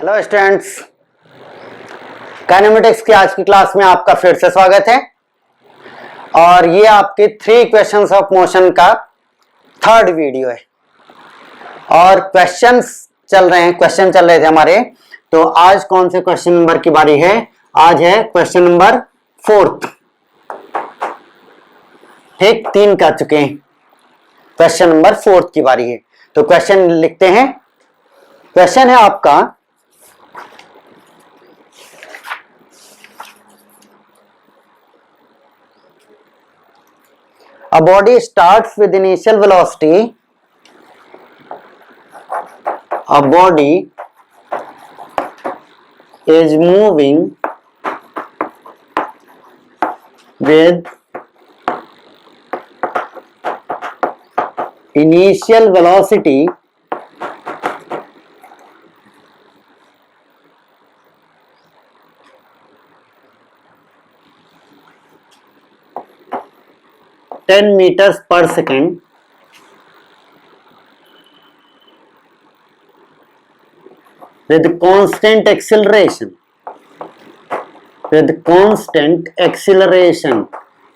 Hello students, kinematics की आज की क्लास में आपका फिर से स्वागत है। और ये आपके 3 इक्वेशंस ऑफ मोशन का थर्ड वीडियो है। और क्वेश्चन चल रहे थे हमारे। तो आज कौन से क्वेश्चन नंबर की बारी है? आज है क्वेश्चन नंबर 4। ठीक, 3 कर चुके हैं, क्वेश्चन नंबर 4 की बारी है। तो क्वेश्चन लिखते हैं। क्वेश्चन है आपका, a body starts with initial velocity. A body is moving with initial velocity (10 meters per second) with constant acceleration.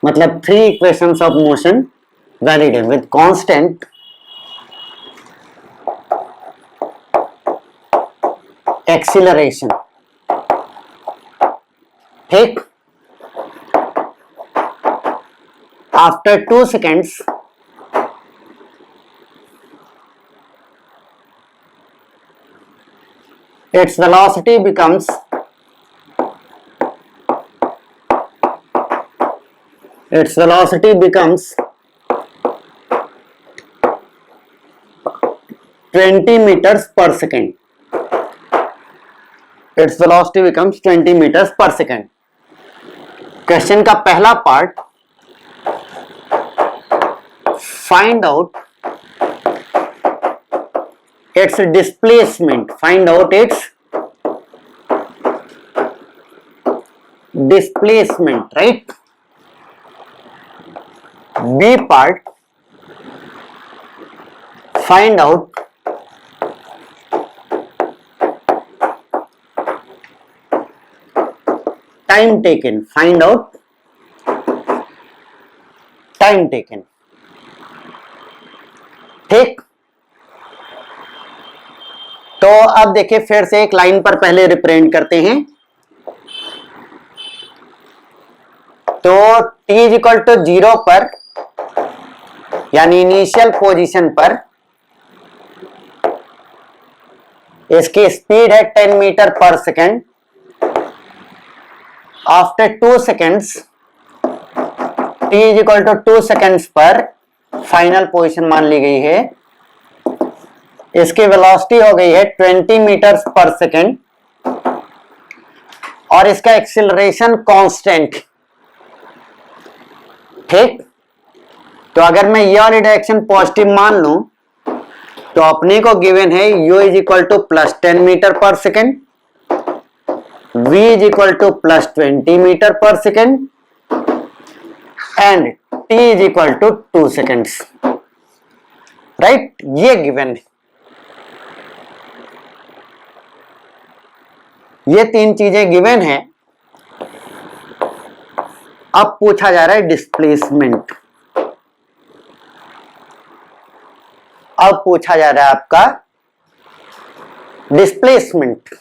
मतलब 3 equations of motion valid है। with constant acceleration। ठीक, after 2 seconds its velocity becomes 20 meters per second. Its velocity becomes 20 meters per second. Question का पहला part, find out its displacement. Find out its displacement, right? B part, find out time taken. Find out time taken. ठीक, तो अब देखिए फिर से एक line पर पहले रिप्रेजेंट करते हैं। तो t इक्वल टू 0 पर, यानी इनिशियल पोजीशन पर, इसकी स्पीड है 10 मीटर पर second. After 2 seconds, t equal to 2 seconds पर फाइनल पोजीशन मान ली गई है। इसकी वेलोसिटी हो गई है 20 मीटर पर सेकेंड और इसका एक्सीलरेशन कांस्टेंट। ठीक, तो अगर मैं ये वाली डायरेक्शन पॉजिटिव मान लूं तो अपने को गिवन है u is equal to +10 metre पर second, v is equal to +20 metre पर second and t is equal to 2 seconds. Right, ये गिवन है। ये 3 चीजें गिवन है। अब पूछा जा रहा है डिस्प्लेसमेंट। अब पूछा जा रहा है आपका डिस्प्लेसमेंट।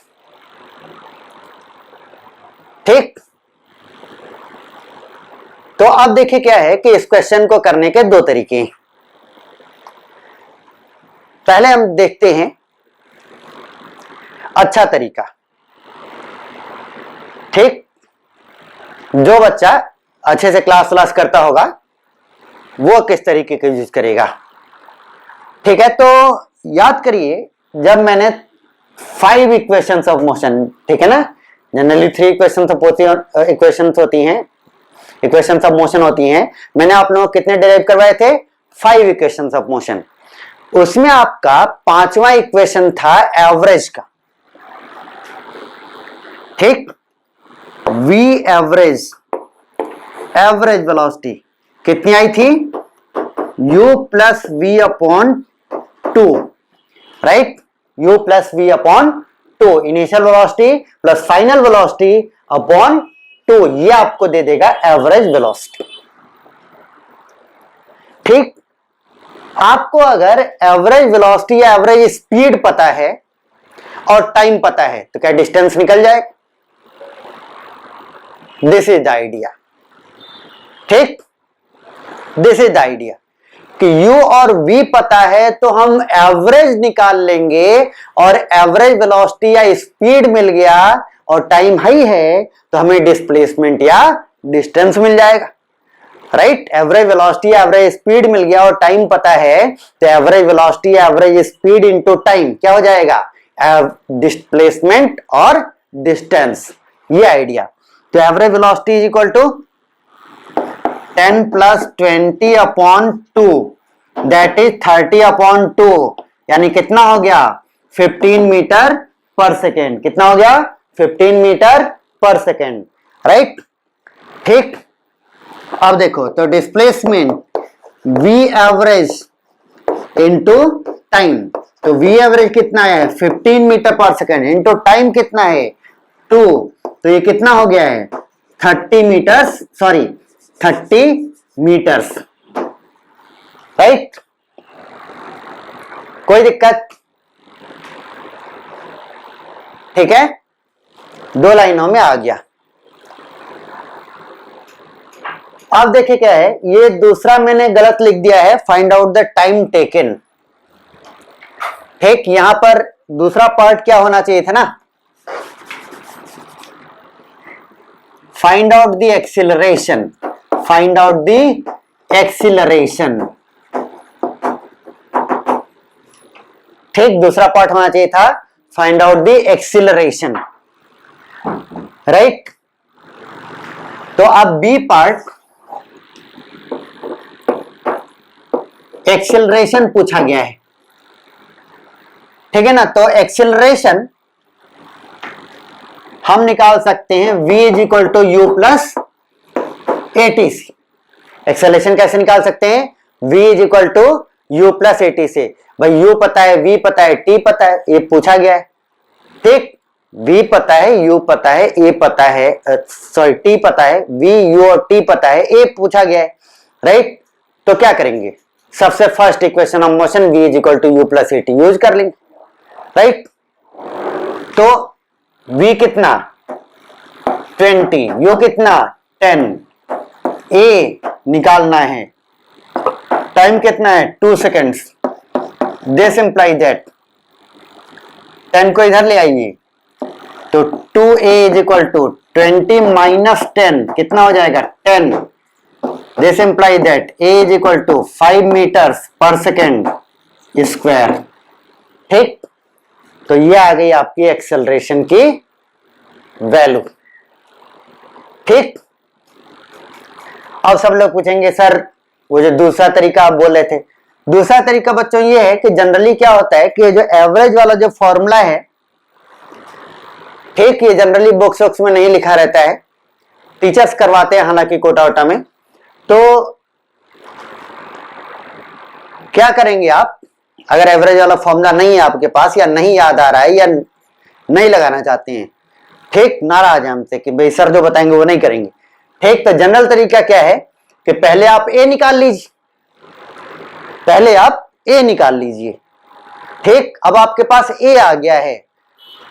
ठीक, तो अब देखिए क्या है कि इस क्वेश्चन को करने के 2 तरीके हैं। पहले हम देखते हैं अच्छा तरीका। ठीक, जो बच्चा अच्छे से क्लास करता होगा वो किस तरीके का यूज करेगा। ठीक है, तो याद करिए, जब मैंने 5 इक्वेशंस ऑफ मोशन, ठीक है ना, जनरली 3 इक्वेशंस ऑफ मोशन होती हैं। मैंने आप लोगों को कितने डिराइव करवाए थे? 5 इक्वेशंस ऑफ मोशन। उसमें आपका 5वां इक्वेशन था एवरेज का। ठीक, v एवरेज वेलोसिटी कितनी आई थी? u plus v upon 2, right, u plus v upon 2, initial velocity plus final velocity upon 2, ये आपको दे देगा एवरेज वेलोसिटी। ठीक, आपको अगर एवरेज वेलोसिटी या एवरेज स्पीड पता है और टाइम पता है तो क्या डिस्टेंस निकल जाएगा? This is the idea. ठीक, दिस इज द आइडिया कि u और v पता है तो हम एवरेज निकाल लेंगे, और एवरेज वेलोसिटी या स्पीड मिल गया और टाइम हाई है तो हमें डिस्प्लेसमेंट या डिस्टेंस मिल जाएगा। Right, average velocity average speed मिल गया और टाइम पता है तो average velocity average speed into time क्या हो जाएगा? डिस्प्लेसमेंट और डिस्टेंस, ये आइडिया। तो average velocity is equal to 10 plus 20 upon 2, that is 30 upon 2, यानी कितना हो गया? 15 मीटर पर सेकेंड। कितना हो गया? 15 मीटर पर सेकेंड। राइट, ठीक। अब देखो तो displacement v average into time, तो v एवरेज कितना है? 15 मीटर पर सेकेंड इंटू टाइम कितना है? 2, तो ये कितना हो गया है? 30 मीटर्स, सॉरी 30 मीटर्स। राइट, कोई दिक्कत? ठीक है, 2 लाइनों में आ गया। अब देखिए क्या है, ये दूसरा मैंने गलत लिख दिया है, find out the time taken. ठीक, यहां पर दूसरा पार्ट क्या होना चाहिए था ना? Find out the acceleration, find out the acceleration. ठीक, दूसरा पार्ट होना चाहिए था find out the acceleration. Right, तो अब बी पार्ट एक्सेलरेशन पूछा गया है। ठीक है ना, तो एक्सेलरेशन हम निकाल सकते हैं v is equal to u plus ATC. Acceleration कैसे निकाल सकते हैं? v is equal to u plus at से। भाई u पता है, v पता है, t पता है, ये पूछा गया है। ठीक, v पता है, u पता है, a पता है, सॉरी t पता है, v u और t पता है, a पूछा गया है। राइट, तो क्या करेंगे? सबसे first equation of motion v is equal to u plus a t use कर लेंगे। राइट, तो v कितना? 20, u कितना? 10, a निकालना है, टाइम कितना है? 2 सेकेंड्स। दिस इंप्लाई दैट 10 को इधर ले आइए, तो 2a is equal to 20 minus 10 कितना हो जाएगा? 10। This imply that a is equal to 5 metres per second square. ठीक, तो ये आ गई आपकी एक्सेलरेशन की वैल्यू। ठीक, अब सब लोग पूछेंगे सर वो जो दूसरा तरीका आप बोल रहे थे, दूसरा तरीका बच्चों ये है कि जनरली क्या होता है कि जो एवरेज वाला जो फॉर्मूला है, ठीक, ये जनरली बुक्स वुक्स में नहीं लिखा रहता है, टीचर्स करवाते हैं हालांकि कोटा वोटा में। तो क्या करेंगे आप, अगर एवरेज वाला फॉर्मूला नहीं है आपके पास या नहीं याद आ रहा है या नहीं लगाना चाहते हैं, ठीक, नाराज है हमसे कि भाई सर जो बताएंगे वो नहीं करेंगे। ठीक, तो जनरल तरीका क्या है कि पहले आप ए निकाल लीजिए, पहले आप ए निकाल लीजिए। ठीक, अब आपके पास ए आ गया है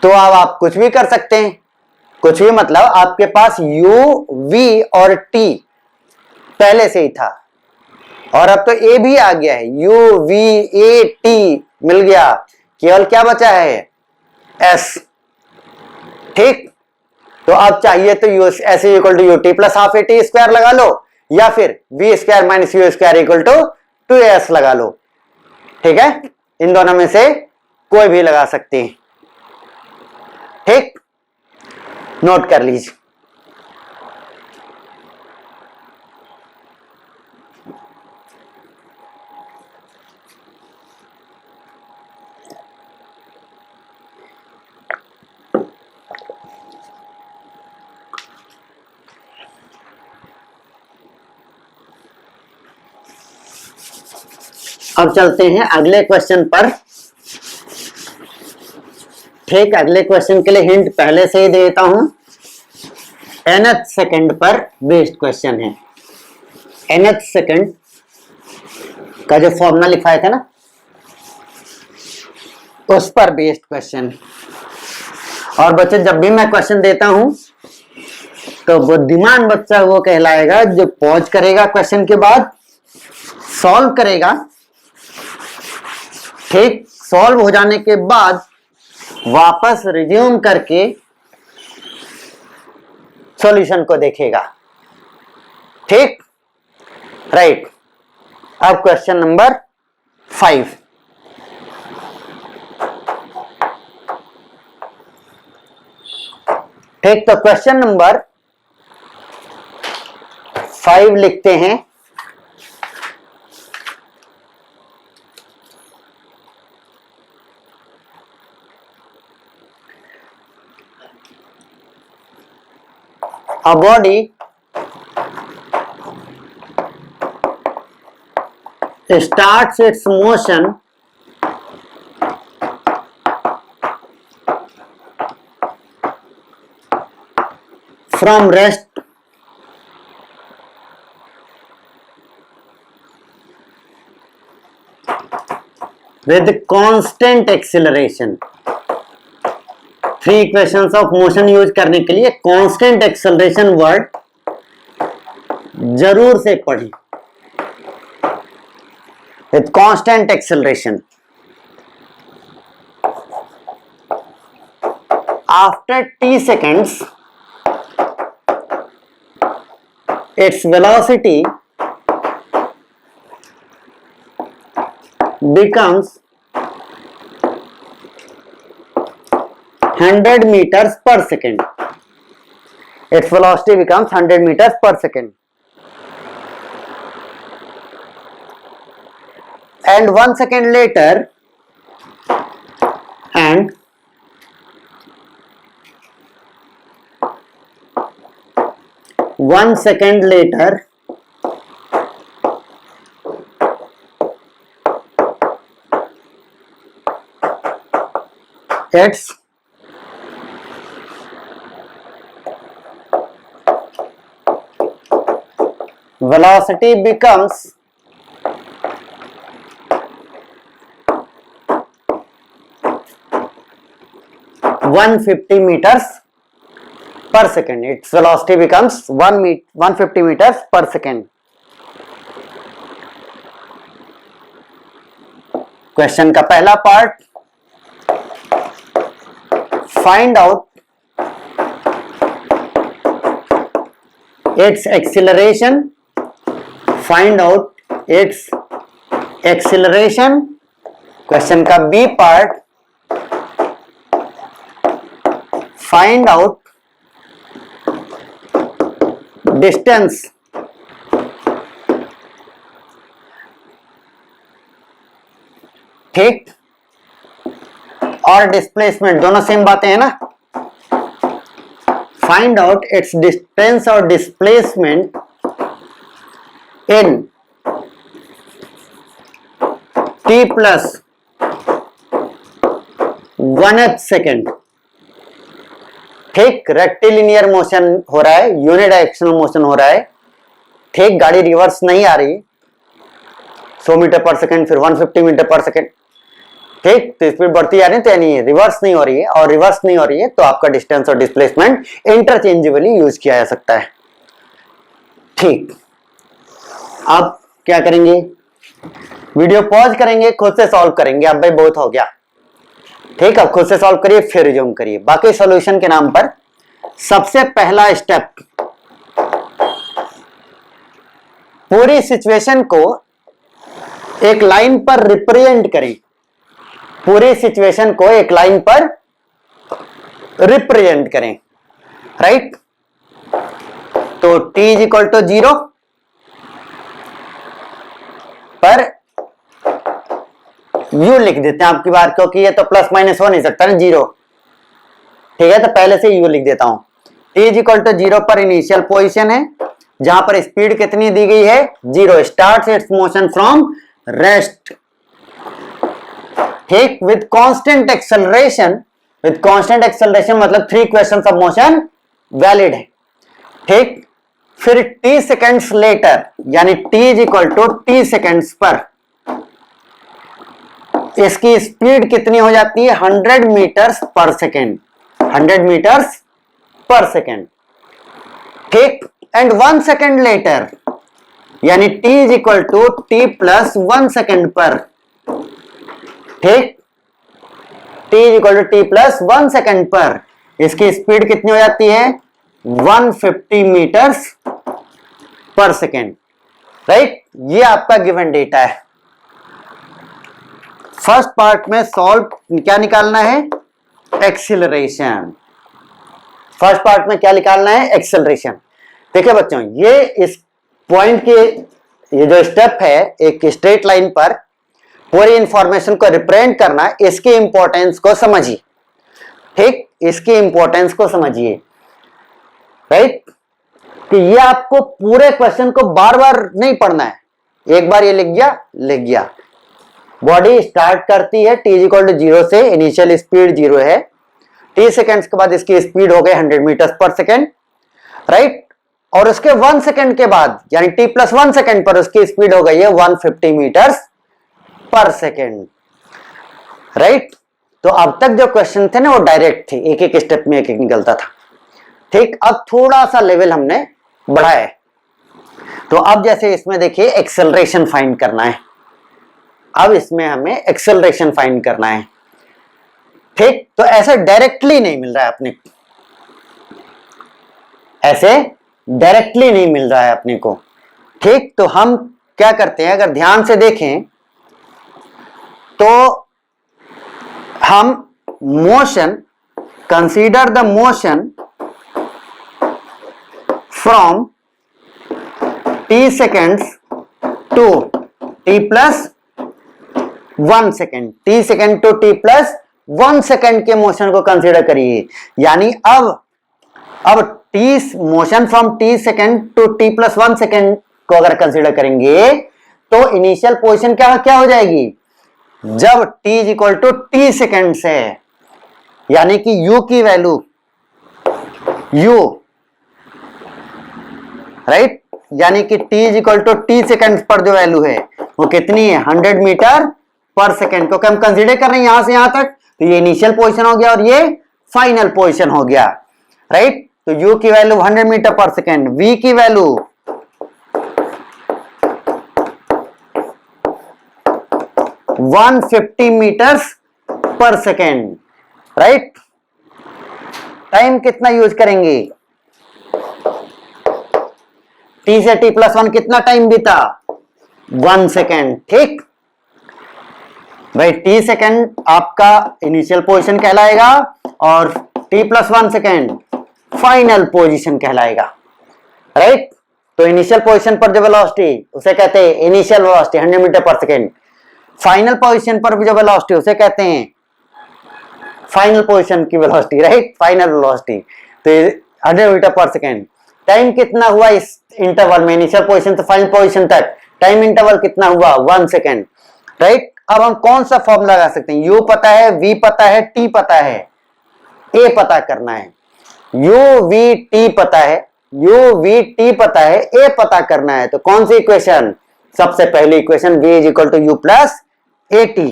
तो अब आप कुछ भी कर सकते हैं, कुछ भी मतलब आपके पास u, v और t पहले से ही था, और अब तो a भी आ गया है, u, v, a, t मिल गया, केवल क्या बचा है? s। ठीक, तो अब चाहिए तो s equal to u t plus half a t square लगा लो, या फिर v square minus u square equal to 2s लगा लो। ठीक है, इन दोनों में से कोई भी लगा सकते हैं। ठीक, नोट कर लीजिए। अब चलते हैं अगले क्वेश्चन पर। ठीक, अगले क्वेश्चन के लिए हिंट पहले से ही देता हूं। nth सेकंड पर बेस्ड क्वेश्चन है। nth सेकंड का जो फॉर्मूला लिखा था ना, उस पर बेस्ड क्वेश्चन। और बच्चे जब भी मैं क्वेश्चन देता हूं तो बुद्धिमान बच्चा वो कहलाएगा जो पॉज करेगा, क्वेश्चन के बाद सॉल्व करेगा। ठीक, सॉल्व हो जाने के बाद वापस रिज्यूम करके सॉल्यूशन को देखेगा। ठीक, राइट। अब क्वेश्चन नंबर 5। ठीक, तो क्वेश्चन नंबर 5 लिखते हैं। A body starts its motion from rest with constant acceleration। Three equations of motion use करने के लिए कांस्टेंट एक्सेलरेशन वर्ड जरूर से पढ़ी। With constant acceleration after t seconds its velocity becomes 100 meters per second। Its velocity becomes 100 meters per second। And 1 second later, and 1 second later, its velocity becomes 150 meters per second। Its velocity becomes 150 meters per second। Question का पहला part, find out its acceleration। Find out its acceleration. Question का B part, find out distance ठीक, और displacement दोनों same बातें हैं ना। Find out its distance और displacement in t plus 1th second. ठीक, रेक्टिलिनियर मोशन हो रहा है, यूनिडायरेक्शनल मोशन हो रहा है। ठीक, गाड़ी रिवर्स नहीं आ रही, 100 मीटर पर सेकेंड, फिर 150 मीटर पर सेकेंड। ठीक, तो स्पीड बढ़ती आ रही है, तो यानी रिवर्स नहीं हो रही है, और रिवर्स नहीं हो रही है तो आपका डिस्टेंस और डिस्प्लेसमेंट इंटरचेंजेबली यूज किया जा सकता है। ठीक, अब क्या करेंगे, वीडियो पॉज करेंगे, खुद से सॉल्व करेंगे। अब भाई बहुत हो गया। ठीक, अब खुद से सॉल्व करिए, फिर रिज्यूम करिए। बाकी सॉल्यूशन के नाम पर सबसे पहला स्टेप, पूरी सिचुएशन को एक लाइन पर रिप्रेजेंट करें। पूरी सिचुएशन को एक लाइन पर रिप्रेजेंट करें, राइट। तो t इज इक्वल टू 0 पर u लिख देते हैं आपकी बार, क्योंकि ये तो प्लस माइनस हो नहीं सकता ना, 0। ठीक है, तो पहले से u लिख देता हूं। t इज इक्वल टू 0 पर इनिशियल पोजीशन है, जहां पर स्पीड कितनी दी गई है, 0। Starts its motion from rest. ठीक, with constant acceleration with constant acceleration मतलब 3 इक्वेशंस ऑफ मोशन वैलिड है। ठीक, फिर t सेकेंड्स लेटर यानी t is equal to t seconds पर इसकी स्पीड कितनी हो जाती है 100 metres per second, 100 metres per second. ठीक, एंड 1 सेकेंड लेटर यानी t is equal to t plus 1 second पर। ठीक, t is equal to t plus 1 second पर इसकी स्पीड कितनी हो जाती है 150 मीटर्स पर सेकेंड। राइट, ये आपका गिवन डेटा है। फर्स्ट पार्ट में सॉल्व क्या निकालना है एक्सीलरेशन। फर्स्ट पार्ट में क्या निकालना है एक्सेलरेशन। देखिए बच्चों, ये इस पॉइंट के ये जो स्टेप है एक स्ट्रेट लाइन पर पूरी इंफॉर्मेशन को रिप्रेजेंट करना, इसकी इंपॉर्टेंस को समझिए। ठीक, इसकी इंपॉर्टेंस को समझिए। राइट, कि ये आपको पूरे क्वेश्चन को बार बार नहीं पढ़ना है, एक बार ये लिख गया। बॉडी स्टार्ट करती है t इक्वल टू 0 से, इनिशियल स्पीड 0 है, t सेकेंड्स के बाद इसकी स्पीड हो गई 100 मीटर्स पर सेकेंड। राइट, और उसके 1 सेकेंड के बाद यानी t प्लस 1 सेकेंड पर उसकी स्पीड हो गई है 150 मीटर्स पर सेकेंड। राइट, तो अब तक जो क्वेश्चन थे ना वो डायरेक्ट थे, एक एक स्टेप में एक एक निकलता था। ठीक, अब थोड़ा सा लेवल हमने बढ़ाया है। तो अब जैसे इसमें देखिए एक्सेलरेशन फाइंड करना है, अब इसमें हमें एक्सेलरेशन फाइंड करना है। ठीक, तो ऐसे डायरेक्टली नहीं मिल रहा है अपने, ऐसे डायरेक्टली नहीं मिल रहा है अपने को। ठीक, तो हम क्या करते हैं, अगर ध्यान से देखें तो हम motion, consider the motion from t seconds to t plus 1 second, t second to t plus 1 second के मोशन को कंसीडर करिए। यानी अब t motion from t second to t plus 1 second को अगर कंसीडर करेंगे तो इनिशियल पोजीशन क्या हो जाएगी, जब t is equal to t second है, यानी कि u की वैल्यू u, राइट, यानी कि t is equal to t second पर जो वैल्यू है वो कितनी है 100 मीटर पर सेकेंड को हम कंसीडर कर रहे हैं यहां से यहां तक। तो ये इनिशियल पोजीशन हो गया और ये फाइनल पोजीशन हो गया। राइट, तो u की वैल्यू 100 मीटर पर सेकेंड, v की value 150 metres per second. Right, time कितना यूज करेंगे, t से t प्लस 1 कितना टाइम बीता 1 सेकेंड। ठीक भाई, t सेकेंड आपका इनिशियल पोजीशन कहलाएगा और t plus 1 second final position कहलाएगा। राइट, तो इनिशियल पोजीशन पर जो वेलोसिटी उसे कहते हैं इनिशियल वेलोसिटी 100 मीटर पर सेकेंड, फाइनल पोजीशन पर जो वेलोसिटी उसे कहते हैं फाइनल पोजीशन की वेलोसिटी। राइट, फाइनल वेलोसिटी, तो 100 मीटर पर सेकेंड। टाइम कितना हुआ इस इंटरवल में, इनिशियल पोजीशन से फाइनल पोजीशन तक टाइम इंटरवल कितना हुआ 1 सेकेंड। राइट, अब हम कौन सा फॉर्मूला लगा सकते हैं, u पता है, v पता है, t पता है, a पता करना है। u v t पता है, u v t पता है, a पता करना है। तो कौन सी इक्वेशन, सबसे पहली equation v is equal to u plus a t.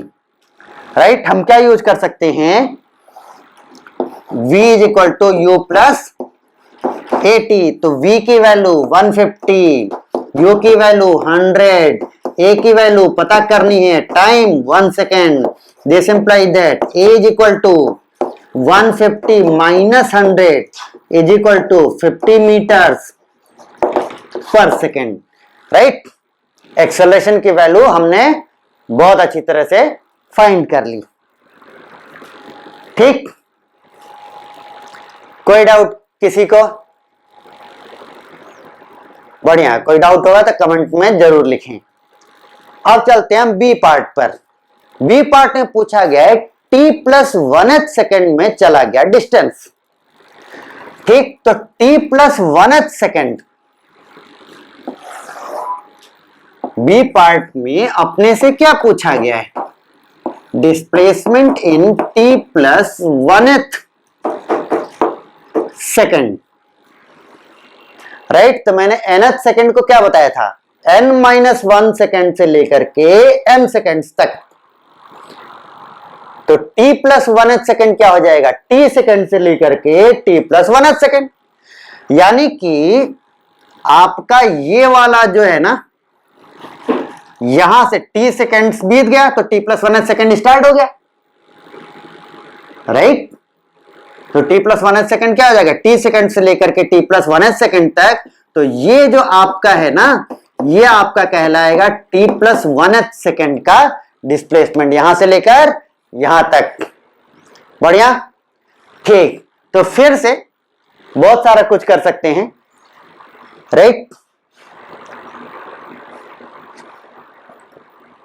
Right, हम क्या यूज कर सकते हैं, v is equal to u plus a t. तो v की वैल्यू 150, u की वैल्यू 100, a की वैल्यू पता करनी है, time 1 second. This implies that a is equal to 150 minus 100 is equal to 50 metres per second. Right, acceleration की value हमने बहुत अच्छी तरह से फाइंड कर ली। ठीक, कोई डाउट किसी को? बढ़िया, कोई डाउट होगा तो कमेंट में जरूर लिखें। अब चलते हैं हम बी पार्ट पर। बी पार्ट में पूछा गया है t प्लस 1th सेकेंड में चला गया डिस्टेंस। ठीक, तो t plus 1th second B part में अपने से क्या पूछा गया है, displacement in t plus 1th second, right. तो मैंने nth सेकेंड को क्या बताया था, n-1 सेकेंड से लेकर के m सेकेंड्स तक। तो t प्लस 1th सेकेंड क्या हो जाएगा, t सेकेंड से लेकर के t प्लस 1th सेकेंड। यानी कि आपका ये वाला जो है ना, यहां से t सेकेंड्स बीत गया तो t plus 1th second start हो गया, राइट। तो t प्लस 1th सेकेंड क्या हो जाएगा, t सेकेंड से लेकर के t प्लस 1th सेकेंड तक। तो ये जो आपका है ना, ये आपका कहलाएगा t प्लस 1th सेकेंड का डिस्प्लेसमेंट, यहां से लेकर यहां तक। बढ़िया, ठीक। तो फिर से बहुत सारा कुछ कर सकते हैं, राइट।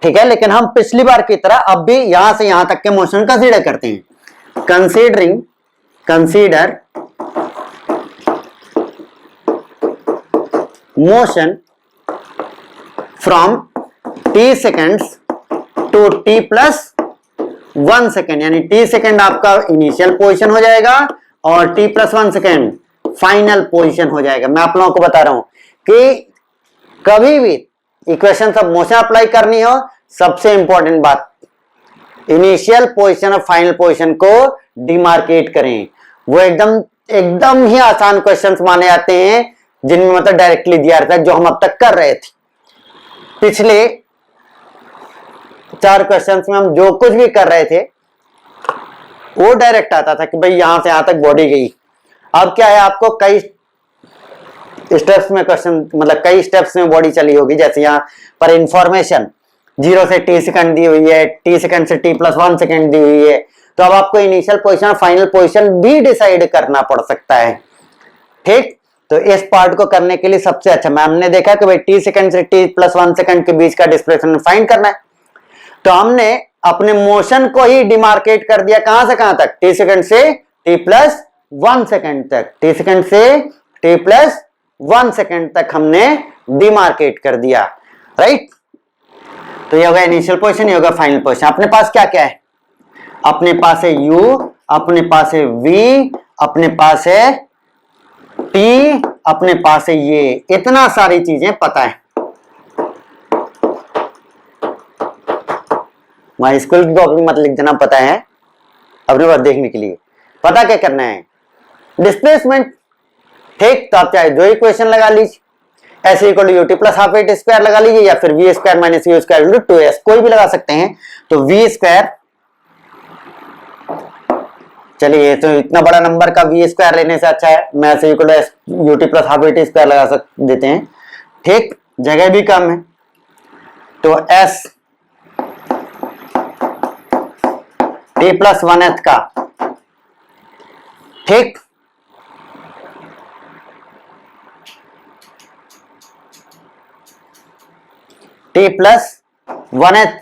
ठीक है, लेकिन हम पिछली बार की तरह अब भी यहां से यहां तक के मोशन कंसीडर करते हैं। Consider motion from t seconds to t plus 1 second, यानी t सेकेंड आपका इनिशियल पोजीशन हो जाएगा और t plus 1 second final position हो जाएगा। मैं आप लोगों को बता रहा हूं कि कभी भी इक्वेशन ऑफ मोशन अप्लाई करनी हो, सबसे इंपॉर्टेंट बात, इनिशियल पोजीशन और फाइनल पोजीशन को डिमार्केट करें। वो एकदम ही आसान क्वेश्चंस माने जाते हैं, जिनमें मतलब डायरेक्टली दिया रहता है, जो हम अब तक कर रहे थे। पिछले 4 क्वेश्चंस में हम जो कुछ भी कर रहे थे वो डायरेक्ट आता था कि भाई यहां से यहां तक बॉडी गई। अब क्या है, आपको कई स्टेप्स में क्वेश्चन, मतलब कई स्टेप्स में बॉडी चली होगी। जैसे यहाँ पर इंफॉर्मेशन 0 से t सेकंड दी हुई है, t सेकंड से t प्लस 1 सेकंड दी हुई है, तो अब आपको इनिशियल पोजीशन और फाइनल पोजीशन भी डिसाइड करना पड़ सकता है, ठीक। तो इस पार्ट को करने के लिए सबसे अच्छा, मैम ने देखा कि भाई t सेकंड से t प्लस 1 सेकंड के बीच का डिस्प्लेसमेंट फाइंड करना है, तो हमने अपने मोशन को ही डिमार्केट कर दिया। कहां से कहां तक, t सेकंड से t प्लस 1 सेकंड तक, t सेकंड से t प्लस 1 सेकंड तक हमने डिमार्केट कर दिया, राइट। तो ये होगा इनिशियल पोजीशन, ये होगा फाइनल पोजीशन। अपने पास क्या क्या है, अपने पास है u, अपने पास है v, अपने पास है t, अपने पास है ये, इतना सारी चीजें पता है। वहां स्कूल की कॉपी मत लिख देना, पता है अपने पास देखने के लिए। पता क्या करना है, डिस्प्लेसमेंट, ठीक। तो आप चाहे जो इक्वेशन लगा लीजिए, s equal to ut plus half at square लगा लीजिए, या फिर v square minus u square equal to 2s, कोई भी लगा सकते हैं। तो v स्क्वायर, चलिए तो इतना बड़ा नंबर का v स्क्वायर लेने से अच्छा है मैं s equal to ut plus half at square लगा देते हैं, ठीक। जगह भी कम है, तो s t प्लस 1th का, ठीक। t प्लस 1th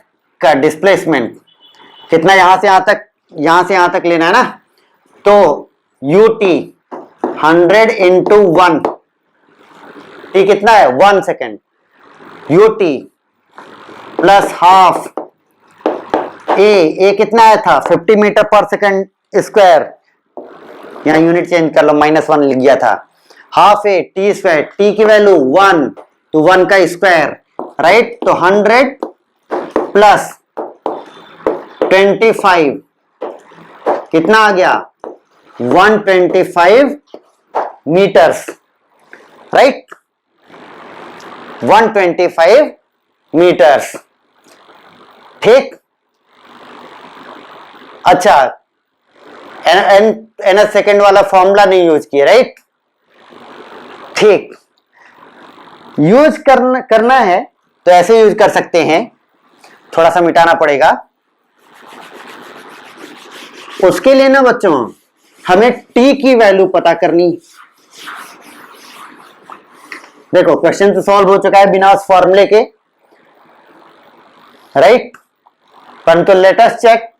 का डिस्प्लेसमेंट कितना, यहां से यहां तक लेना है ना। तो ut 100 इंटू 1, t कितना है 1 सेकेंड, ut प्लस हाफ ए कितना आया था 50 मीटर पर सेकेंड स्क्वायर, यहां यूनिट चेंज कर लो, -1 लिख गया था। Half a t square, t की वैल्यू 1 तो 1 का स्क्वायर, राइट। तो 100 प्लस 25 कितना आ गया 125 मीटर्स, राइट। 125 मीटर्स, ठीक। अच्छा, एन सेकेंड वाला फॉर्मूला नहीं यूज किया, राइट, ठीक। यूज करना है तो ऐसे यूज कर सकते हैं, थोड़ा सा मिटाना पड़ेगा उसके लिए ना बच्चों, हमें t की वैल्यू पता करनी। देखो क्वेश्चन तो सॉल्व हो चुका है बिना उस फॉर्मूले के, राइट, परंतु लेट अस चेक।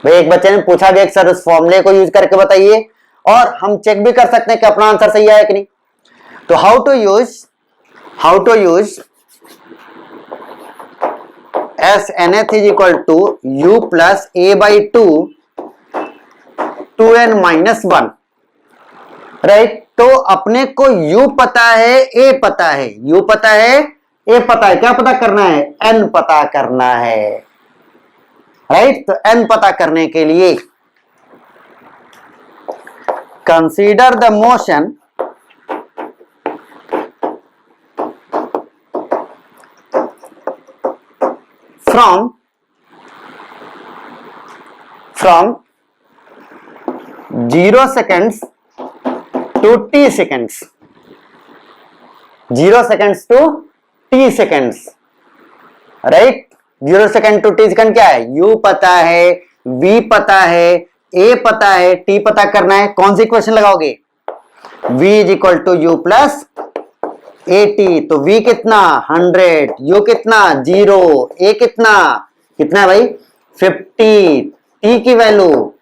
भाई एक बच्चे ने पूछा भी, एक सर उस फॉर्मूले को यूज करके बताइए, और हम चेक भी कर सकते हैं कि अपना आंसर सही है कि नहीं। तो how to use S n th is equal to u plus a by two 2n minus 1, right. तो अपने को u पता है, a पता है, u पता है, a पता है, क्या पता करना है, n पता करना है, राइट। तो n पता करने के लिए consider the motion from 0 seconds to t seconds, 0 seconds to t seconds, right. 0 second to t second क्या है, u पता है, v पता है, a पता है, t पता करना है। कौन सी इक्वेशन लगाओगे, v is equal to u plus a t. तो v कितना 100, u कितना 0, a कितना कितना है भाई 50, t की वैल्यू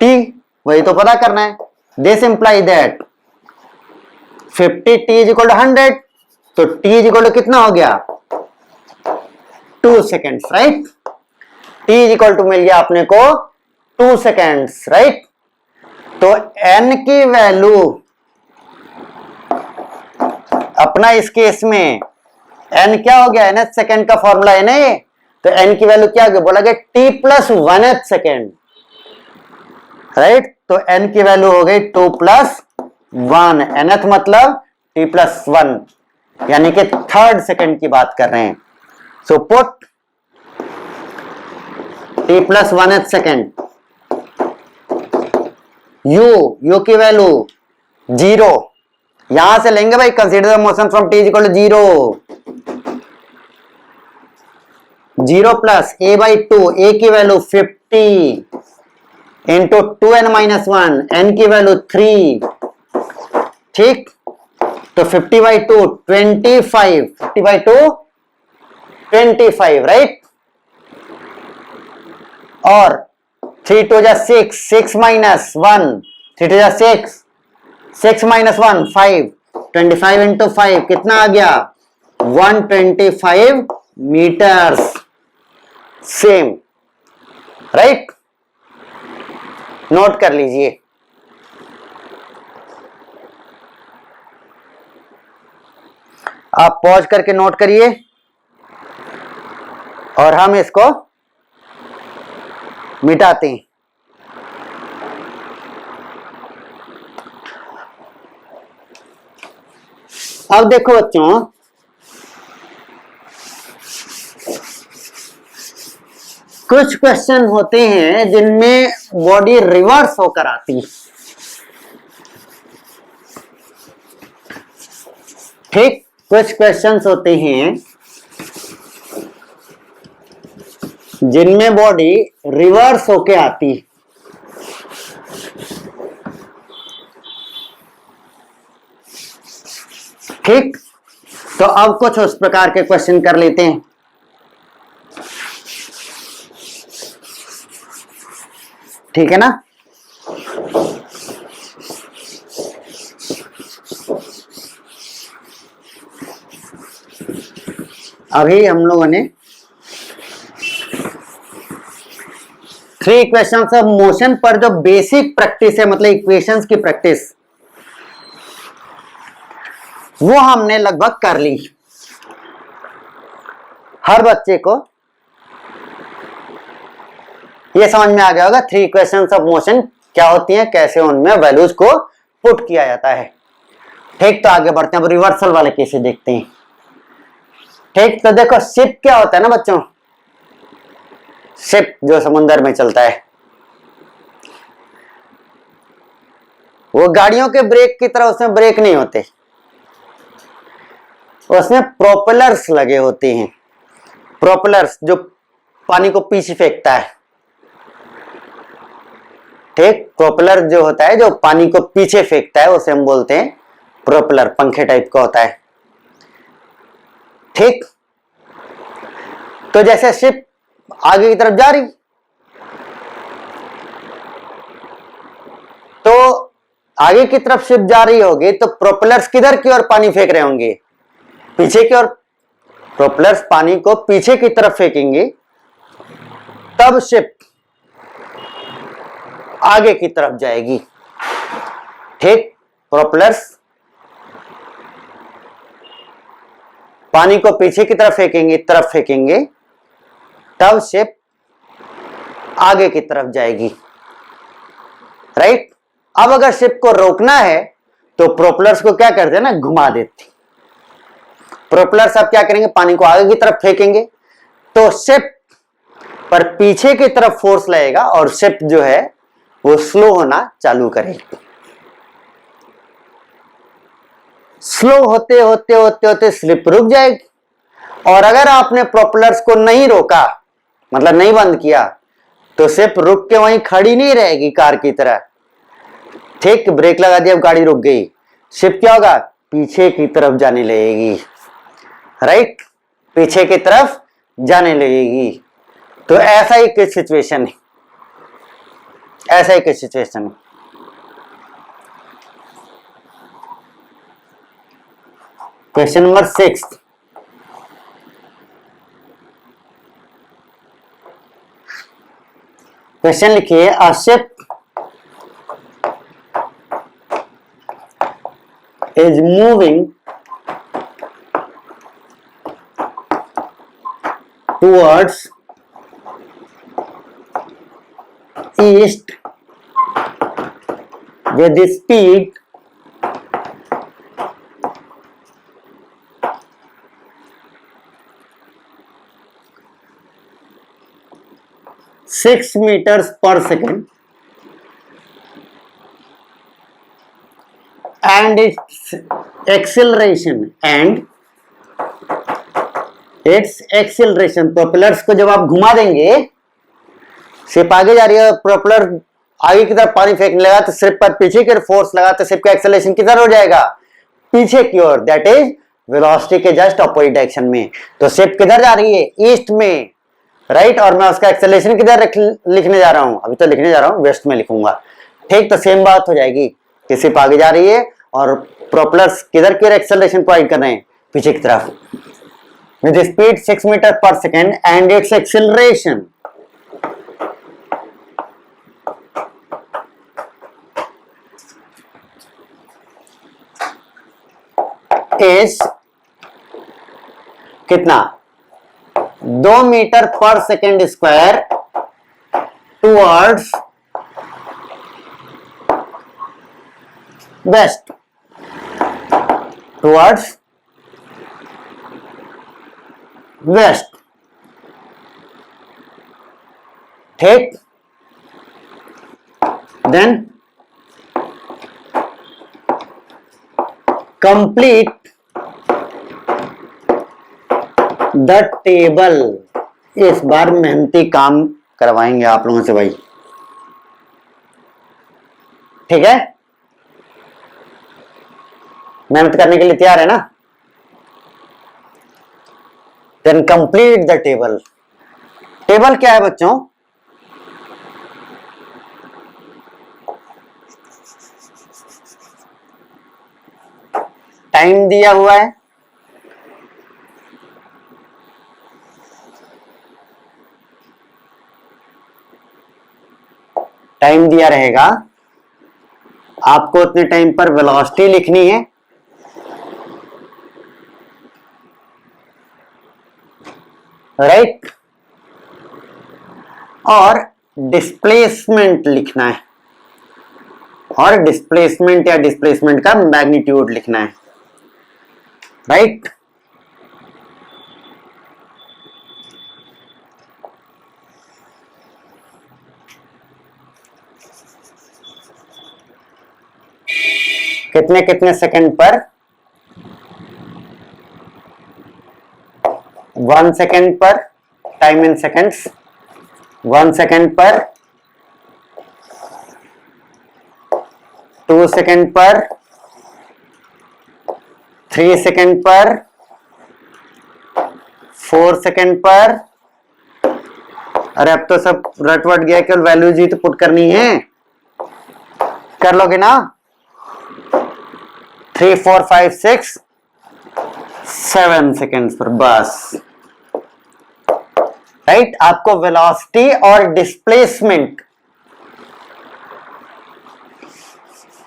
t वही तो पता करना है। This imply that 50 t is equal to 100, तो t इज इक्वल टू कितना हो गया 2 seconds, right. t is equal to मिल गया अपने को 2 सेकेंड्स, राइट। तो n की वैल्यू अपना इस केस में n क्या हो गया, nth सेकेंड का फॉर्मूला है ना ये, तो n की वैल्यू क्या हो गया, बोला गया t plus 1th second, right. तो n की वैल्यू हो गई 2 प्लस 1, nth मतलब t प्लस 1, यानी कि 3rd सेकेंड की बात कर रहे हैं। So put t plus 1th second, u की वैल्यू 0, यहां से लेंगे भाई, consider the motion from t is equal to 0 plus a by 2, a की value 50 into 2n minus 1, n की वैल्यू 3, ठीक। तो 50 बाई 2 25, 50 बाई 2 25, राइट। और 3 2 जा 6, 6 माइनस 1, 3 2 जा 6, 6 माइनस 1 5, 25 इंटू 5 कितना आ गया 125 मीटर्स, सेम, राइट। नोट कर लीजिए। आप पॉज करके नोट करिए और हम इसको मिटाते हैं। अब देखो बच्चों, कुछ क्वेश्चन होते हैं जिनमें बॉडी रिवर्स होकर आती है, ठीक। कुछ क्वेश्चंस होते हैं जिनमें बॉडी रिवर्स होके आती है, ठीक। तो अब कुछ उस प्रकार के क्वेश्चन कर लेते हैं। ठीक है ना। अभी हम लोगों ने 3 इक्वेशंस ऑफ मोशन पर जो बेसिक प्रैक्टिस है, मतलब इक्वेशंस की प्रैक्टिस, वो हमने लगभग कर ली। हर बच्चे को ये समझ में आ गया होगा 3 इक्वेशंस ऑफ मोशन क्या होती हैं, कैसे उनमें वैल्यूज को पुट किया जाता है, ठीक। तो आगे बढ़ते हैं, अब रिवर्सल वाले केस देखते हैं, ठीक। तो देखो शिप क्या होता है ना बच्चों, शिप जो समुद्र में चलता है, वो गाड़ियों के ब्रेक की तरह उसमें ब्रेक नहीं होते, उसमें प्रोपेलर्स लगे होते हैं, प्रोपेलर्स जो पानी को पीछे फेंकता है, ठीक। प्रोपेलर जो होता है जो पानी को पीछे फेंकता है उसे हम बोलते हैं प्रोपेलर, पंखे टाइप का होता है, ठीक। तो जैसे शिप आगे की तरफ जा रही, तो आगे की तरफ शिप जा रही होगी तो प्रोपेलर्स किधर की ओर पानी फेंक रहे होंगे, पीछे की ओर, प्रोपेलर्स पानी को पीछे की तरफ फेंकेंगे तब शिप आगे की तरफ जाएगी। ठीक, प्रोपेलर्स पानी को पीछे की तरफ फेंकेंगे तब शिप आगे की तरफ जाएगी। राइट। अब अगर शिप को रोकना है तो प्रोपेलर्स को क्या करते हैं ना, घुमा देते। प्रोपेलर्स अब क्या करेंगे, पानी को आगे की तरफ फेंकेंगे तो शिप पर पीछे की तरफ फोर्स लगेगा और शिप जो है वो स्लो होना चालू करेगी। स्लो होते होते होते होते स्लिप रुक जाएगी। और अगर आपने प्रोपेलर्स को नहीं रोका, मतलब नहीं बंद किया, तो शिप रुक के वहीं खड़ी नहीं रहेगी कार की तरह। ठीक, ब्रेक लगा दिया, गाड़ी रुक गई, शिप क्या होगा, पीछे की तरफ जाने लगेगी। राइट, पीछे की तरफ जाने लगेगी। तो ऐसा ही कुछ सिचुएशन है, ऐसा ही कुछ सिचुएशन है। क्वेश्चन नंबर 6, क्वेश्चन लिखिए, a ship is moving towards east with the speed (6 meters per second) and its acceleration propellers को जब आप घुमा देंगे, शिप आगे जा रही है, प्रोपेलर आगे की तरफ पानी फेंकने लगा तो शिप पर पीछे की फोर्स लगा तो शिप का एक्सेलरेशन किधर हो जाएगा, पीछे की ओर, दैट इज वेलोसिटी के जस्ट अपोजिट डायरेक्शन में। तो शिप किधर जा रही है, ईस्ट में। राइट, और मैं उसका एक्सेलरेशन किधर लिखने जा रहा हूं, अभी तो लिखने जा रहा हूं वेस्ट में लिखूंगा। ठीक, तो सेम बात हो जाएगी कि शिप आगे जा रही है और प्रोपेलर्स किधर की ओर एक्सेलरेशन प्रोवाइड कर रहे हैं, पीछे की तरफ, विद स्पीड 6 मीटर पर second and it's acceleration is कितना, 2 मीटर पर second square towards waste, towards waste. ठीक, देन कंप्लीट द टेबल। इस बार मेहनती काम करवाएंगे आप लोगों से भाई। ठीक है, मेहनत करने के लिए तैयार है ना। Then complete the table. Table क्या है बच्चों, टाइम दिया हुआ है, टाइम दिया रहेगा, आपको उतने टाइम पर वेलोसिटी लिखनी है, राइट, और डिस्प्लेसमेंट लिखना है, और डिस्प्लेसमेंट या डिस्प्लेसमेंट का मैग्नीट्यूड लिखना है। राइट, कितने कितने सेकंड पर, 1 सेकंड पर, टाइम इन सेकंड्स, 1 सेकंड पर, 2 सेकंड पर, 3 सेकंड पर, 4 सेकंड पर। अरे अब तो सब रटवट गया, केवल वैल्यूज ही तो पुट करनी है, कर लोगे ना। 3 4 5 6 7 सेकेंड्स पर, बस। राइट, आपको वेलोसिटी और डिस्प्लेसमेंट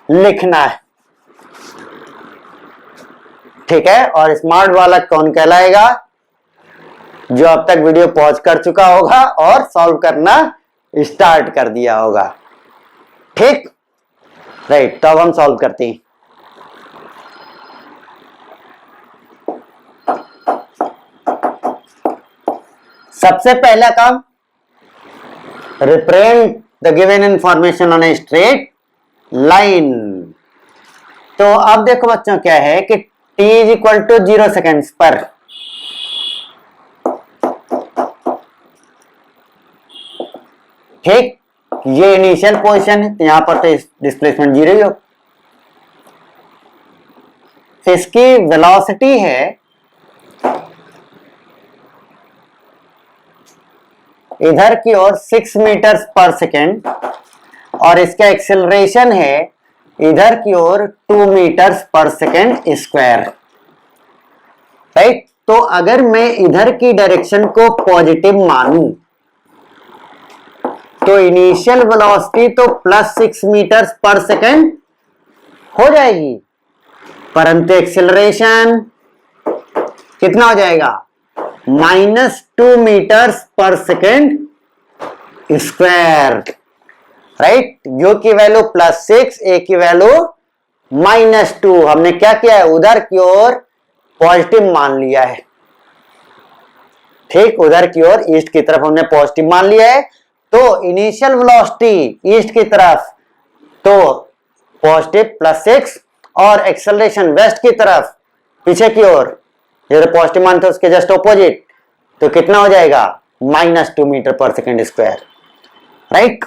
लिखना है, ठीक है। और स्मार्ट वाला कौन कहलाएगा? जो अब तक वीडियो पॉज कर चुका होगा और सॉल्व करना स्टार्ट कर दिया होगा, ठीक। राइट, तो अब हम सॉल्व करते हैं। सबसे पहला काम, represent the given information on a straight line. तो अब देखो बच्चों, क्या है कि t is equal to 0 seconds पर ठीक, ये इनिशियल पोजीशन है, यहां पर तो डिस्प्लेसमेंट 0 ही हो। इसकी वेलोसिटी है इधर की ओर 6 मीटर पर सेकेंड और इसका एक्सेलरेशन है इधर की ओर 2 मीटर पर सेकेंड स्क्वायर। राइट, तो अगर मैं इधर की डायरेक्शन को पॉजिटिव मानूं तो इनिशियल वेलोसिटी तो +6 मीटर पर सेकेंड हो जाएगी, परंतु एक्सेलरेशन कितना हो जाएगा? -2 मीटर पर सेकेंड स्क्वायर। राइट, यू की वैल्यू +6, ए की वैल्यू -2। हमने क्या किया है? उधर की ओर पॉजिटिव मान लिया है, ठीक। उधर की ओर ईस्ट की तरफ हमने पॉजिटिव मान लिया है, तो इनिशियल वेलोसिटी ईस्ट की तरफ तो पॉजिटिव +6 और एक्सेलरेशन वेस्ट की तरफ पीछे की ओर, जैसे पॉजिटिव मानते उसके जस्ट ऑपोजिट, तो कितना हो जाएगा? -2 मीटर पर सेकेंड स्क्वायर। राइट,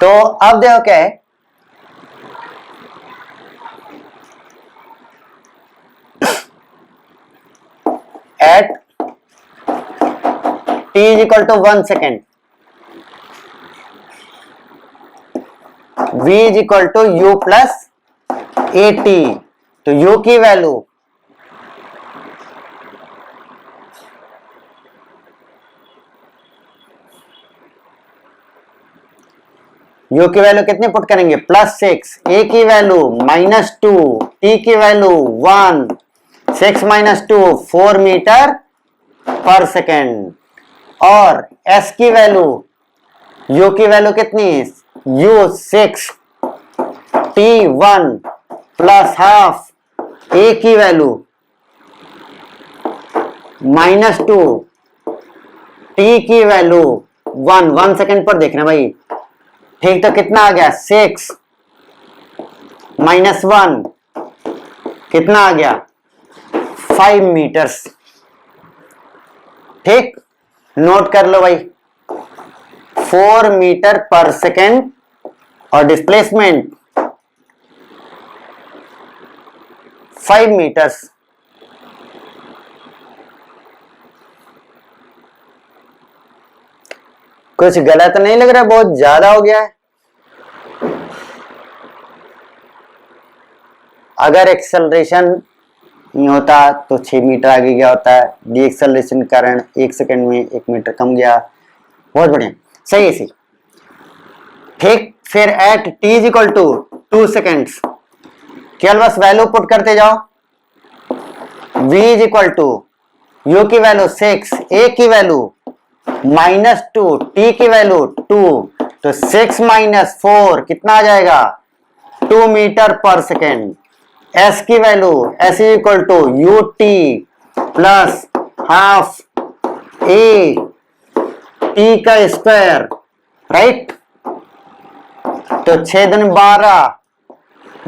तो अब देखो क्या है, at t is equal to 1 second, v is equal to u plus at। तो u की वैल्यू कितनी पुट करेंगे? +6, a की वैल्यू -2, t की वैल्यू 1, 6 - 2 4 मीटर पर सेकेंड, और s की वैल्यू, u की वैल्यू कितनी? u 6, t 1 plus half, a की वैल्यू -2, t की वैल्यू 1 सेकेंड पर देखना भाई, ठीक। तो कितना आ गया? 6 - 1 कितना आ गया? 5 मीटर्स, ठीक। नोट कर लो भाई, 4 मीटर पर सेकेंड और डिस्प्लेसमेंट 5 मीटर्स। कुछ गलत नहीं लग रहा? बहुत ज्यादा हो गया है। अगर एक्सेलरेशन नहीं होता तो 6 मीटर आगे गया होता है, डी एक्सेलरेशन के कारण 1 सेकेंड में 1 मीटर कम गया। बहुत बढ़िया, सही है, सही, ठीक। फिर at t is equal to 2 seconds, केवल बस वैल्यू पुट करते जाओ। v is equal to u की वैल्यू 6, a की वैल्यू -2, t की वैल्यू 2, तो 6 - 4 कितना आ जाएगा? 2 मीटर पर सेकेंड। s की value, s is equal to ut plus half a t का स्क्वायर। राइट, तो 6 दूनी 12,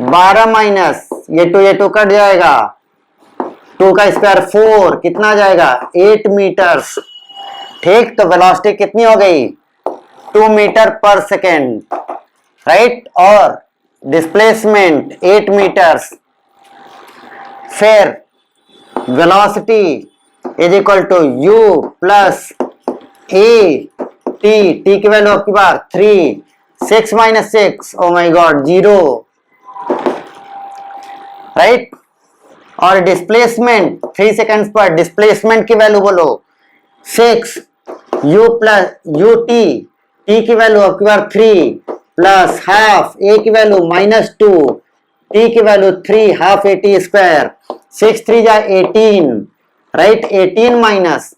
12 माइनस ये 2 कट जाएगा, 2 का स्क्वायर 4 कितना आ जाएगा? 8 मीटर्स, ठीक। तो वेलोसिटी कितनी हो गई? 2 मीटर पर सेकेंड। राइट, और डिस्प्लेसमेंट 8 मीटर्स। फिर velocity is equal to u plus a t की वैल्यू आपकी बार 3, 6 - 6, ओ माय गॉड 0। राइट, और डिस्प्लेसमेंट 3 सेकेंड्स पर डिस्प्लेसमेंट की वैल्यू बोलो 6 u plus u t, t की वैल्यू आपकी बार 3 प्लस हाफ ए की वैल्यू -2, टी की value 3 half a t square, 6 3 जा 18 राइट, 18 माइनस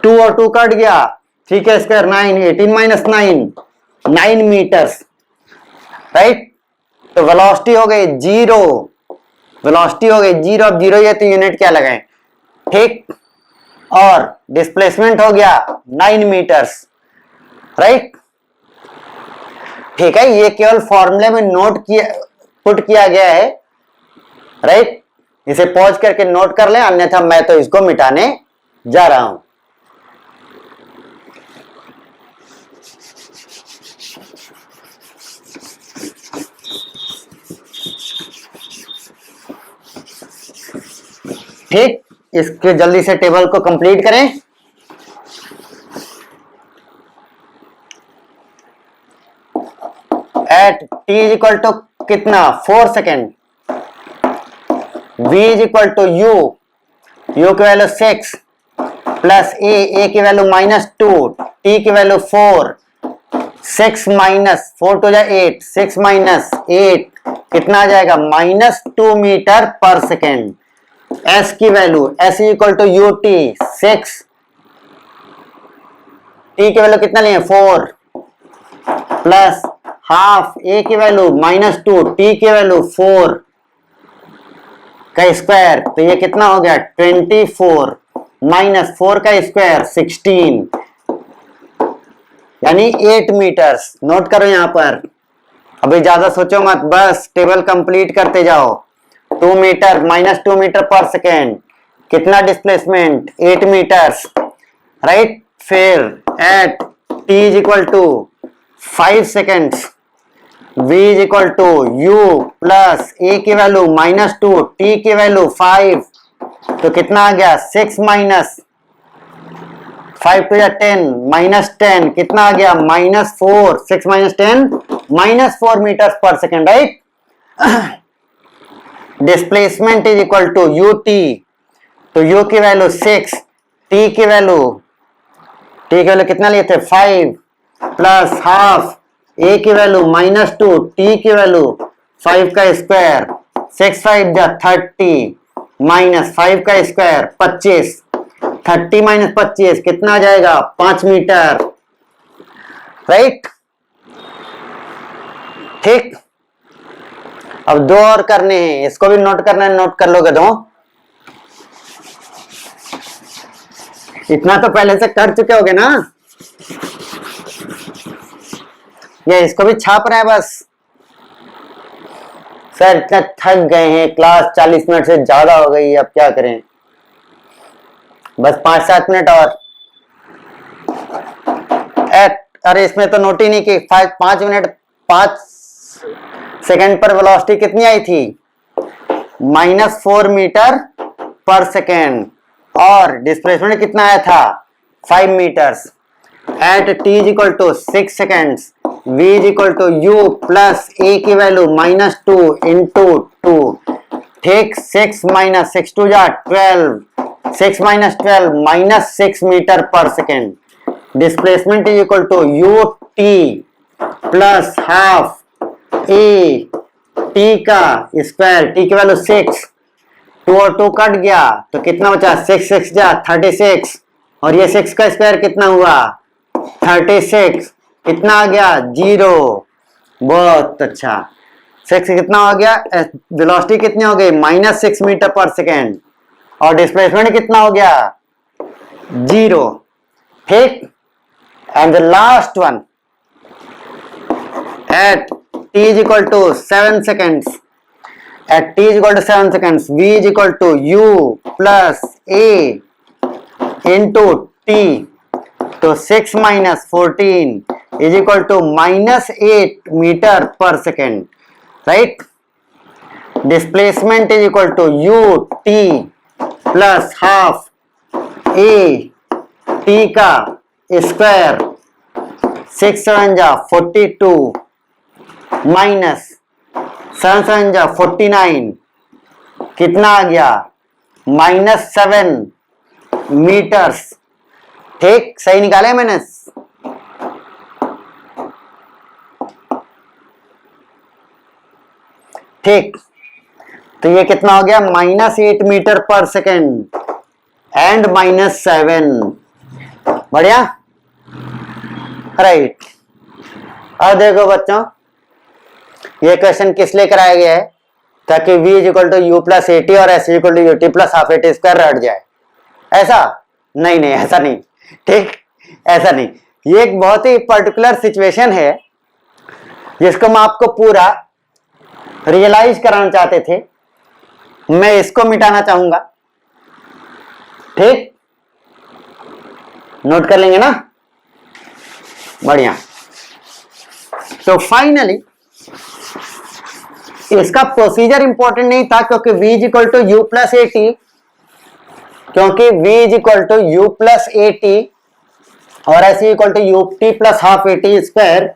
2 और 2 कट गया, 3 का स्क्वायर 9, 18 माइनस 9 मीटर्स राइट। तो वेलोसिटी हो गई 0, वेलोसिटी हो गई 0, अब 0 ये तो यूनिट क्या लगाएं, ठीक, और डिस्प्लेसमेंट हो गया 9 मीटर्स राइट। ठीक है, ये केवल फॉर्मूले में नोट किया, पुट किया गया है राइट। इसे पॉज करके नोट कर लें, अन्यथा मैं तो इसको मिटाने जा रहा हूं। ठीक, इसके जल्दी से टेबल को कंप्लीट करें। At t is equal to कितना 4 second, v is equal to u, u की वैल्यू 6 प्लस a की वैल्यू -2, t की वैल्यू 4, 6 माइनस 4 टू जा 8, 6 माइनस 8 कितना आ जाएगा -2 मीटर पर सेकेंड। s की value s equal to u t 6, t की वैल्यू कितना लिए 4 प्लस हाफ a की वैल्यू -2, t की वैल्यू 4 का स्क्वायर, तो ये कितना हो गया 24 माइनस 4 का स्क्वायर 16 यानी 8 मीटर्स। नोट करो यहां पर, अभी ज्यादा सोचो मत, बस टेबल कंप्लीट करते जाओ। 2 मीटर -2 मीटर पर सेकेंड, कितना डिस्प्लेसमेंट 8 मीटर्स राइट। फिर at t is equal to 5 seconds, v is equal to u plus a की वैल्यू -2, t की वैल्यू 5, तो कितना आ गया 6 माइनस 5 टू 10 -10 कितना आ गया -4, 6 माइनस 10 -4 मीटर पर second right. Displacement is equal to u t, तो u की वैल्यू 6, t की वैल्यू कितना लिए थे 5 प्लस हाफ a की वैल्यू -2, t की वैल्यू 5 का स्क्वायर, 6 5 जा 30 माइनस 5 का स्क्वायर 25, 30 माइनस 25 कितना आ जाएगा 5 मीटर राइट। ठीक, अब 2 और करने हैं, इसको भी नोट करना है, नोट कर लोगे 2। इतना तो पहले से कर चुके होगे ना, ये इसको भी छाप रहे हैं बस। सर इतना थक गए हैं, क्लास 40 मिनट से ज्यादा हो गई, अब क्या करें, बस 5-7 मिनट और। अरे इसमें तो नोट ही नहीं कि 5 मिनट 5 सेकेंड पर वेलोसिटी कितनी आई थी -4 मीटर पर सेकेंड, और डिस्प्लेसमेंट कितना आया था 5 metres. At t is equal to 6 seconds, v is equal to u plus a की वैल्यू -2 इंटू 2, ठीक, 6 माइनस 6 टू जा 12, 6 माइनस 12 -6 मीटर पर second. Displacement is equal to u t plus half a t का square, t की value 6, 2 और 2 cut गया, तो कितना बचा 6 6 जा 36, और ये 6 का स्क्वायर कितना हुआ 36, कितना आ गया 0। बहुत अच्छा, 6 कितना हो गया, वेलोसिटी कितनी हो गई -6 मीटर पर सेकेंड, और डिस्प्लेसमेंट कितना हो गया 0। ठीक, and the last one at t is equal to 7 seconds, at t is equal to 7 seconds v is equal to u plus a into t, तो 6 minus 14 is equal to -8 meter per second right। displacement is equal to u t plus half a t का square, 6 7 जा 42 minus 7 7 जा 49 कितना आ गया, -7 metres. ठीक, सही निकाले मैंने। ठीक, तो ये कितना हो गया, -8 मीटर पर सेकेंड एंड -7। बढ़िया, राइट। अब देखो बच्चों, ये क्वेश्चन किस लिए कराया गया है, ताकि v = u + at और s = ut + ½ at² हट जाए। ऐसा नहीं, नहीं ऐसा नहीं, ठीक, ऐसा नहीं। ये एक बहुत ही पर्टिकुलर सिचुएशन है जिसको मैं आपको पूरा रियलाइज कराना चाहते थे, मैं इसको मिटाना चाहूंगा। ठीक, नोट कर लेंगे ना, बढ़िया। तो फाइनली इसका प्रोसीजर इंपॉर्टेंट नहीं था, क्योंकि v = u + at, क्योंकि v = u + at और s = ut + ½ at²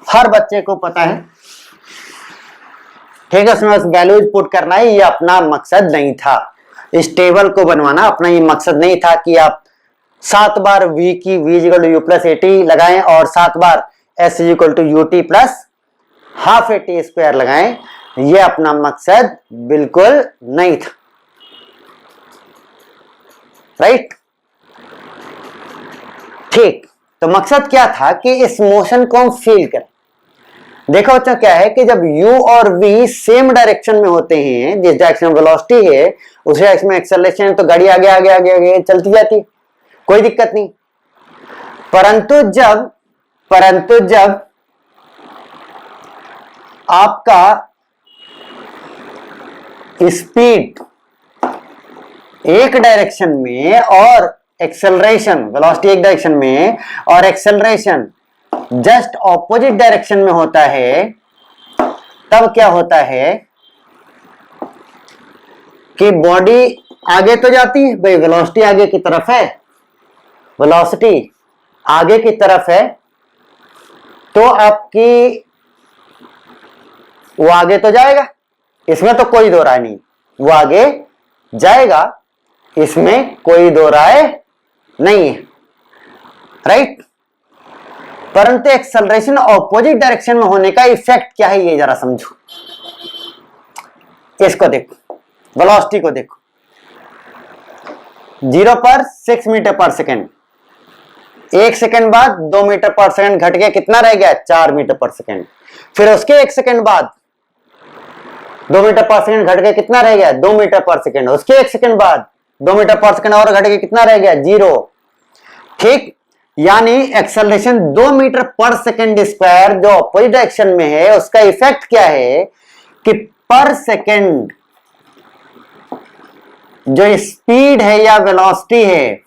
हर बच्चे को पता है। ठीक है, उसमें बस वैल्यूज पुट करना है, ये अपना मकसद नहीं था। इस टेबल को बनवाना अपना ये मकसद नहीं था कि आप 7 बार v की v = u + at लगाएं और 7 बार s = ut + ½ at² लगाएं। ये अपना मकसद बिल्कुल नहीं था, राइट। ठीक, तो मकसद क्या था कि इस मोशन को हम फील करें। देखो बच्चों, क्या है कि जब u और v सेम डायरेक्शन में होते हैं, जिस डायरेक्शन में वेलोसिटी है उस डायरेक्शन में एक्सेलरेशन है, तो गाड़ी आगे आगे आगे आगे चलती जाती, कोई दिक्कत नहीं। परंतु जब आपका स्पीड एक डायरेक्शन में और एक्सेलरेशन, वेलोसिटी एक डायरेक्शन में और एक्सेलरेशन जस्ट ऑपोजिट डायरेक्शन में होता है, तब क्या होता है कि बॉडी आगे तो जाती है भाई, वेलोसिटी आगे की तरफ है, वेलोसिटी आगे की तरफ है, तो आपकी वो आगे तो जाएगा, इसमें तो कोई दो राय नहीं, वो आगे जाएगा, इसमें कोई दो राय नहीं है, राइट। परंतु एक्सेलरेशन ऑपोजिट डायरेक्शन में होने का इफेक्ट क्या है, ये जरा समझो। इसको देखो, वेलोसिटी को देखो, 0 पर 6 मीटर पर सेकेंड, 1 सेकेंड बाद 2 मीटर पर सेकेंड घट गया, कितना रह गया, 4 मीटर पर सेकेंड। फिर उसके 1 सेकेंड बाद 2 मीटर पर सेकेंड घट गया, कितना रह गया, 2 मीटर पर सेकेंड। उसके 1 सेकेंड बाद 2 मीटर पर सेकेंड और घट गया, कितना रह गया, 0। ठीक, यानी एक्सेलरेशन 2 मीटर पर सेकेंड स्क्वायर जो अपोजिट डायरेक्शन में है, उसका इफेक्ट क्या है कि पर सेकेंड जो स्पीड है या वेलोसिटी है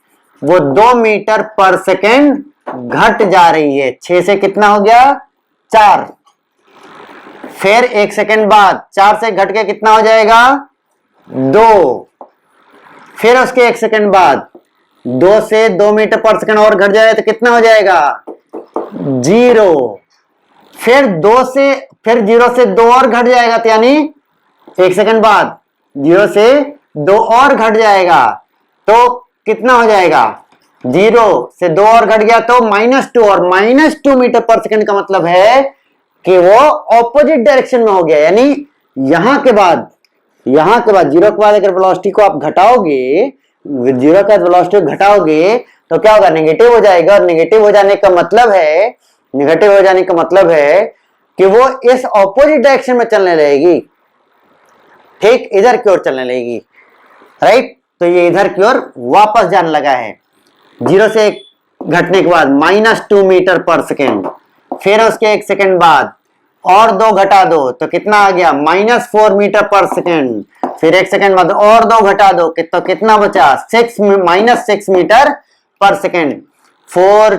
वो 2 मीटर पर सेकेंड घट जा रही है। 6 से कितना हो गया, 4। फिर 1 सेकेंड बाद 4 से घट के कितना हो जाएगा, 2। फिर उसके 1 सेकेंड बाद 2 से 2 मीटर पर सेकेंड और घट जाए तो कितना हो जाएगा, 0। फिर 0 से 2 और घट जाएगा, तो यानी 1 सेकेंड बाद 0 से 2 और घट जाएगा, तो कितना हो जाएगा, 0 से 2 और घट गया तो -2, और -2 मीटर पर सेकेंड का मतलब है कि वो ऑपोजिट डायरेक्शन में हो गया। यानी यहां के बाद 0 के बाद अगर वेलोसिटी को आप घटाओगे, 0 का वेलोसिटी घटाओगे तो क्या होगा, नेगेटिव हो जाएगा। और नेगेटिव हो जाने का मतलब है कि वो इस ऑपोजिट डायरेक्शन में चलने लगेगी, ठीक, इधर की ओर चलने लगेगी, राइट। तो ये इधर की ओर वापस जाने लगा है 0 से घटने के बाद -2 मीटर पर सेकेंड। फिर उसके 1 सेकेंड बाद और 2 घटा दो तो कितना आ गया, -4 मीटर पर सेकेंड। फिर 1 सेकेंड बाद और 2 घटा दो तो कितना बचा, -6 मीटर पर सेकेंड। 4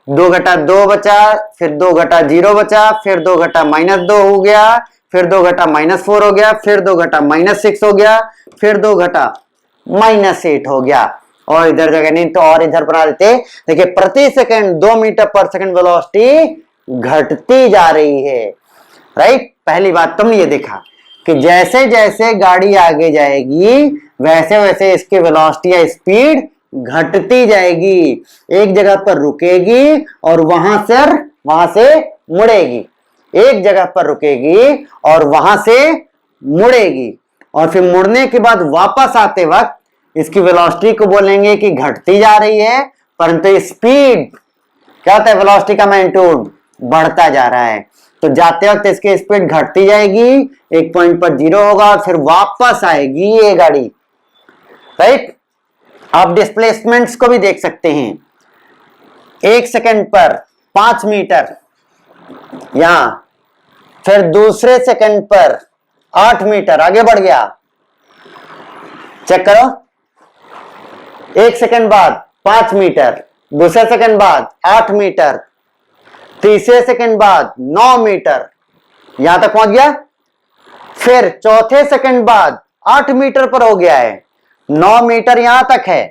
2 घटा 2 बचा, फिर 2 घटा 0 बचा, फिर 2 घटा -2 हो गया, फिर 2 घटा -4 हो गया, फिर 2 घटा -6 हो गया, फिर 2 घटा -8 हो गया। और इधर जगह नहीं तो और इधर बना देते। देखिए प्रति सेकंड 2 मीटर पर सेकंड वेलोसिटी घटती जा रही है, राइट। पहली बात तुमने ये देखा कि जैसे जैसे गाड़ी आगे जाएगी वैसे वैसे इसकी वेलोसिटी या स्पीड घटती जाएगी, एक जगह पर रुकेगी और वहां से मुड़ेगी, एक जगह पर रुकेगी और वहां से मुड़ेगी, और फिर मुड़ने के बाद वापस आते वक्त इसकी वेलोसिटी को बोलेंगे कि घटती जा रही है, परंतु स्पीड क्या होता है, वेलोसिटी का मैग्नीट्यूड बढ़ता जा रहा है। तो जाते वक्त इसकी स्पीड घटती जाएगी, एक पॉइंट पर 0 होगा और फिर वापस आएगी ये गाड़ी, राइट। आप डिस्प्लेसमेंट्स को भी देख सकते हैं, 1 सेकंड पर 5 मीटर यहां, फिर दूसरे सेकंड पर 8 मीटर आगे बढ़ गया, चेक करो, 1 सेकंड बाद 5 मीटर, दूसरे सेकंड बाद 8 मीटर, तीसरे सेकंड बाद 9 मीटर, यहां तक पहुंच गया। फिर चौथे सेकंड बाद 8 मीटर पर हो गया है, 9 मीटर यहां तक है,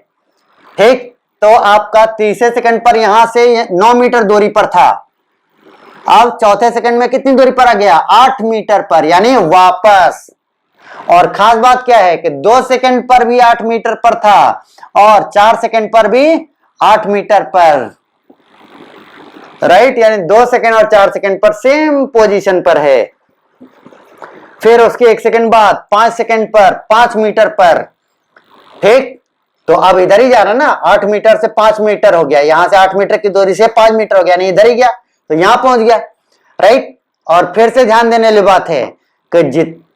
ठीक। तो आपका तीसरे सेकंड पर यहां से 9 मीटर दूरी पर था, अब चौथे सेकंड में कितनी दूरी पर आ गया, 8 मीटर पर, यानी वापस। और खास बात क्या है कि 2 सेकंड पर भी 8 मीटर पर था और 4 सेकंड पर भी 8 मीटर पर, राइट, यानी 2 सेकंड और 4 सेकंड पर सेम पोजीशन पर है। फिर उसके 1 सेकंड बाद 5 सेकंड पर 5 मीटर पर, ठीक। तो अब इधर ही जा रहा ना, 8 मीटर से 5 मीटर हो गया, यहां से 8 मीटर की दूरी से 5 मीटर हो गया, नहीं इधर ही गया, तो यहां पहुंच गया, राइट। और फिर से ध्यान देने वाली बात है कि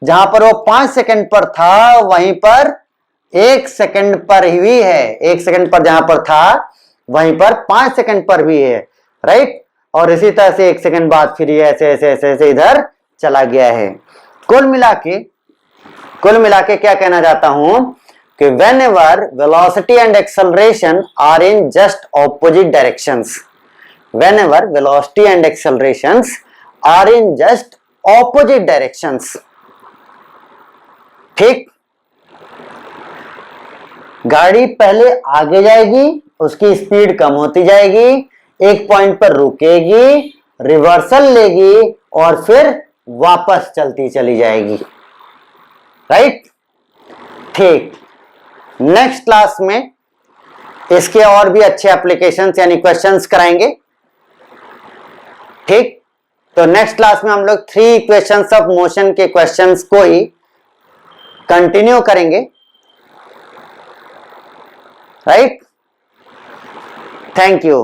जहां पर वो 5 सेकंड पर था वहीं पर 1 सेकंड पर ही है, 1 सेकंड पर जहां पर था वहीं पर 5 सेकंड पर भी है, राइट। और इसी तरह से 1 सेकंड बाद फिर ये ऐसे ऐसे ऐसे ऐसे इधर चला गया है। कुल मिला के क्या कहना चाहता हूं कि whenever velocity and acceleration are in just opposite directions, whenever velocity and accelerations are in just opposite directions, ठीक, गाड़ी पहले आगे जाएगी, उसकी स्पीड कम होती जाएगी, एक पॉइंट पर रुकेगी, रिवर्सल लेगी और फिर वापस चलती चली जाएगी, राइट, ठीक। नेक्स्ट क्लास में इसके और भी अच्छे एप्लीकेशंस यानी क्वेश्चंस कराएंगे, ठीक। तो नेक्स्ट क्लास में हम लोग 3 इक्वेशंस ऑफ मोशन के क्वेश्चंस को ही कंटिन्यू करेंगे, राइट। Thank you.